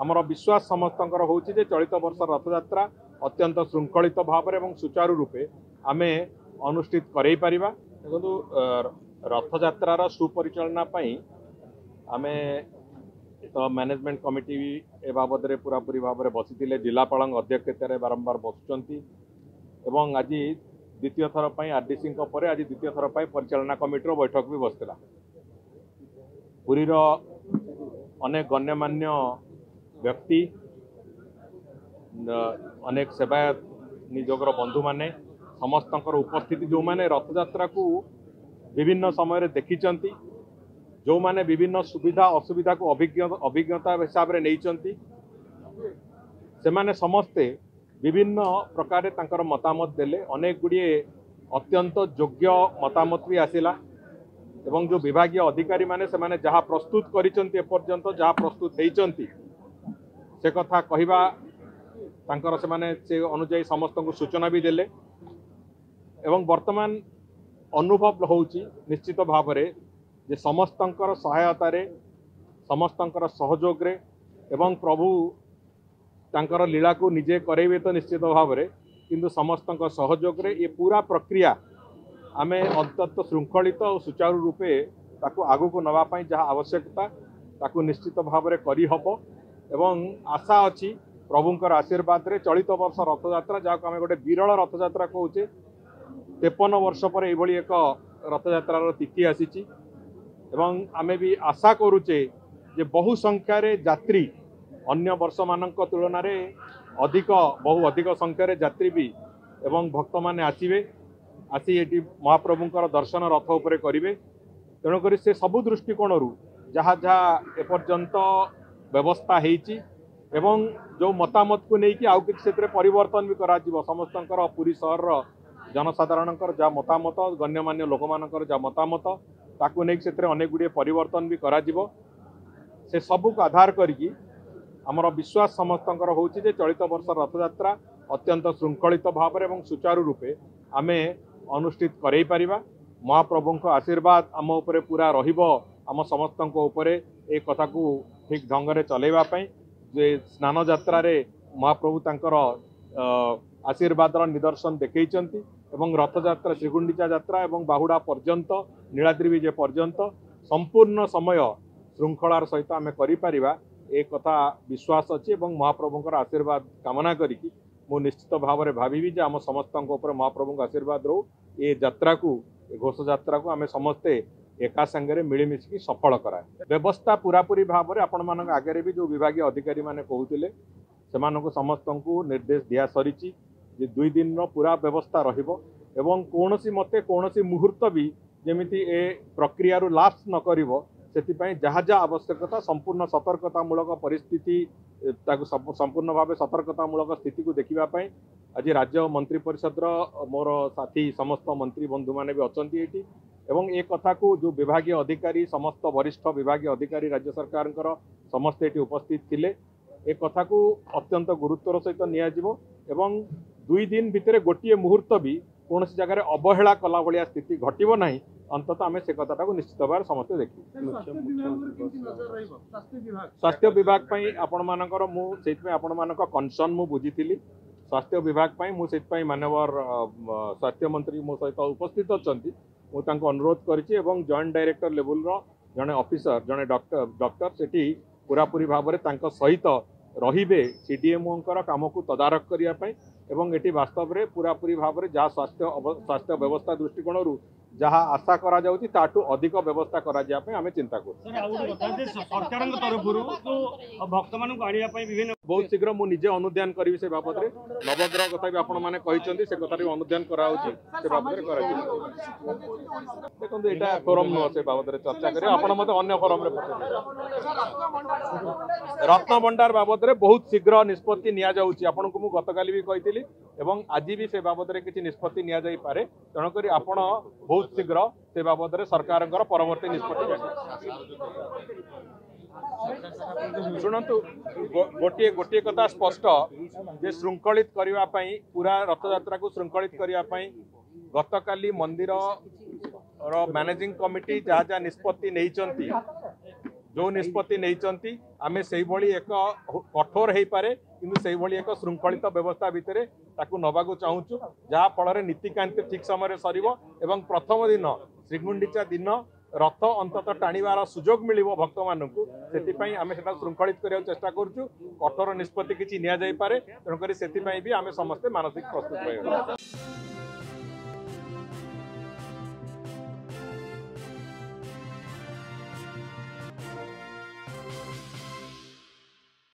आमर विश्वास समस्तंकर होउछि जे चलित वर्ष रथयात्रा अत्यंत श्रृंखलित भाव एवं सुचारू रूपे आमे अनुष्ठित करई परिबा। देखो रथयात्रार सुपरिचालना पई आमे तो मैनेजमेंट कमिटी ए बाबद पूरापूरी भाव में बसी जिलापाल अध्यक्षतार बारंबार बसुंच एवं आज द्वितीय थर पर आरडीसी आज द्वितीय थर पर परिचालना कमिटी बैठक भी बसला। पुरीर अनेक गण्यमान्य व्यक्ति अनेक सेवायत निजोगर बंधु माने समस्त उपस्थिति जो माने रथयात्रा को विभिन्न समय देखी जो माने विभिन्न सुविधा असुविधा को अभिज्ञता हिसाब से नहीं से माने समस्ते विभिन्न प्रकार तांकर मतामत देले। अनेक गुड़िए अत्यंत योग्य मतामत भी आसिला एवं जो विभागीय अधिकारी माने से माने जहाँ प्रस्तुत करिसंती एपर्यंत जहाँ प्रस्तुत होइसंती से कथा कहवा तांकर से माने से अनुଯାयी समस्त को सूचना भी देले एवं वर्तमान अनुभव होउची निश्चित भाव में जे समस्तंकर सहायतारे समस्तंकर सहयोग रे एवं प्रभु तांकर लीला को निजे करेबे तो निश्चित भाव में किंतु समस्तंकर सहयोग रे ये पूरा प्रक्रिया आमे अंतत श्रृंखलित और सुचारू रूपे ताकू आगु को नवा पई जहाँ आवश्यकता ताकू निश्चित भाव में करी हबो एवं आशा अच्छी प्रभुंकर आशीर्वाद रे चलित वर्ष रथयात्रा जहाँ आम गोटे विरल रथयात्रा कहूचे 53 वर्ष पर यह एक रथयात्रार तिथि आसी एवं आमे भी आशा करुचे जे बहु संख्यार यात्री अन्य वर्ष मानक तुलन में बहु अधिक संख्यार यात्री भी एवं भक्त माने आसीबे आसी ये महाप्रभुंकर दर्शन रथ उपरे करिवे। तेणुक से सबु दृष्टिकोण जहाँ जहाँ एपर्यंत व्यवस्था होती एवं जो मतामत को लेकिन आउ कि परिवर्तन भी करा समस्तंकर पुरी सहर जनसाधारणकर जहाँ मतामत गण्यमान्य लोक मानकर जहाँ मतामत ताकू नहीं से अनेक गुड़िए परिवर्तन भी करा से सबू को आधार करी आमर विश्वास समस्तंकर होउछि जे चलित वर्ष रथयात्रा अत्यंत श्रृंखलित भाव में सुचारू रूपे आमे अनुष्ठित करई परिबा। महाप्रभु को आशीर्वाद आम उपरे पूरा रहिबो आम समस्तंक उपरे एक कथा को ठीक ढंग से चलेबा पई जे स्नान यात्रा रे महाप्रभु तांकर आशीर्वादर निदर्शन देखैचंती एवं रथयात्रा श्रीगुंडीचा यात्रा एवं बाहुड़ा पर्यंत नीलाद्री विजय पर्यंत संपूर्ण समय श्रृंखलार सहित आम करिपारिबा एक कथा विश्वास अच्छी एवं महाप्रभुंकर आशीर्वाद कामना करिकी मु निश्चित भाव में भावी जे आम समस्तंक उपर महाप्रभु आशीर्वाद रो ये यात्रा को घोष यात्रा को आम समस्ते एका संगे मिलमिशिकी सफल कराए। व्यवस्था पूरापूरी भाव में आपण मान आगे भी जो विभागीय अधिकारी माने कहते से समस्त को निर्देश दिया सरी 2 दिन पूरा व्यवस्था रहिबो एवं कोनोसी मते कोनोसी मुहूर्त भी जेमिति ए प्रक्रिया रु लाप्स न करिवो सेतिपई जहाँ जहाँ आवश्यकता संपूर्ण सतर्कतामूलक परिस्थिति संपूर्ण भाव सतर्कतामूलक स्थिति को देखा आज राज्य मंत्री परिषद मोर साथी समस्त मंत्री बंधु माने भी अच्छा ये एवं एक कथा को जो विभागीय अधिकारी समस्त वरिष्ठ विभागीय अधिकारी राज्य सरकार समस्ते ये उपस्थित थिले एक कथा को अत्यंत गुरुत्वर सहित नियाजिवो एवं 2 दिन भितर गोटे मुहूर्त भी कौन जगह अवहेला कला भाया स्थिति घटब ना अंततः आम से कथा को निश्चित भाव समस्ते देखी। स्वास्थ्य विभाग आपण मानकर आपण मानक कनसर्न मु बुझी स्वास्थ्य विभाग मुझे मानवर स्वास्थ्य मंत्री मो सहित उपस्थित अच्छा मुझे अनुरोध करी जॉइंट डायरेक्टर लेवल जड़े ऑफिसर जड़े डॉक्टर से पूरापूरी भाव में सहित रहिबे सीडीएमओ काम को तदारख करने एवं ये वास्तव में पूरापूरी भाव में जहाँ स्वास्थ्य व्यवस्था दृष्टिकोण जहाँ आशा करा जाउची ताटू अधिक व्यवस्था करा जाय पे हमें चिंता कर सरकार भक्त मान बहुत शीघ्र मु निजे अनुध्यान करी से बाबद रे नवग्रह कथा भी आपण माने कहिसंती से कथा भी अनुध्यान करा होची से बाबद रे करा देखो एटा फोरम न से बाबद रे चर्चा करे आपण मते अन्य फोरम रे रत्न भंडार बाबद रे बहुत शीघ्र निष्पत्ति निया जाउची आपण को मु गतकाली भी कहितली एवं आज भी से बाबद रे किछि निष्पत्ति निया जाई पारे तण करी आपण बहुत शीघ्र से बाबद रे सरकार परवर्ती निष्पत्ति शुणु गोटे गोटे कथा स्पष्ट जे श्रृंखलित करने पूरा रथयात्रा को श्रृंखलित करने गतकाली मंदिर मैनेजिंग कमिटी जहाँ जहाँ निष्पत्ति नहीं जो निष्पत्ति नहीं आमे से भली एक कठोर हो पारे किंतु से भली एक श्रृंखलित व्यवस्था भितर ताकू नबाकू चाहूँ जहाँ फल नीतिकांति ठीक समय सरिबो एवं प्रथम दिन श्रीगुंडीचा दिन रथ अंतत टाणीबार सुजोग मिल भक्त मानक से आम से श्रृंखलित करने चेष्टा करुँ कठोर निष्पत्ति किसी नि जाए तेणुक से भी आम समस्ते मानसिक प्रस्तुत रही।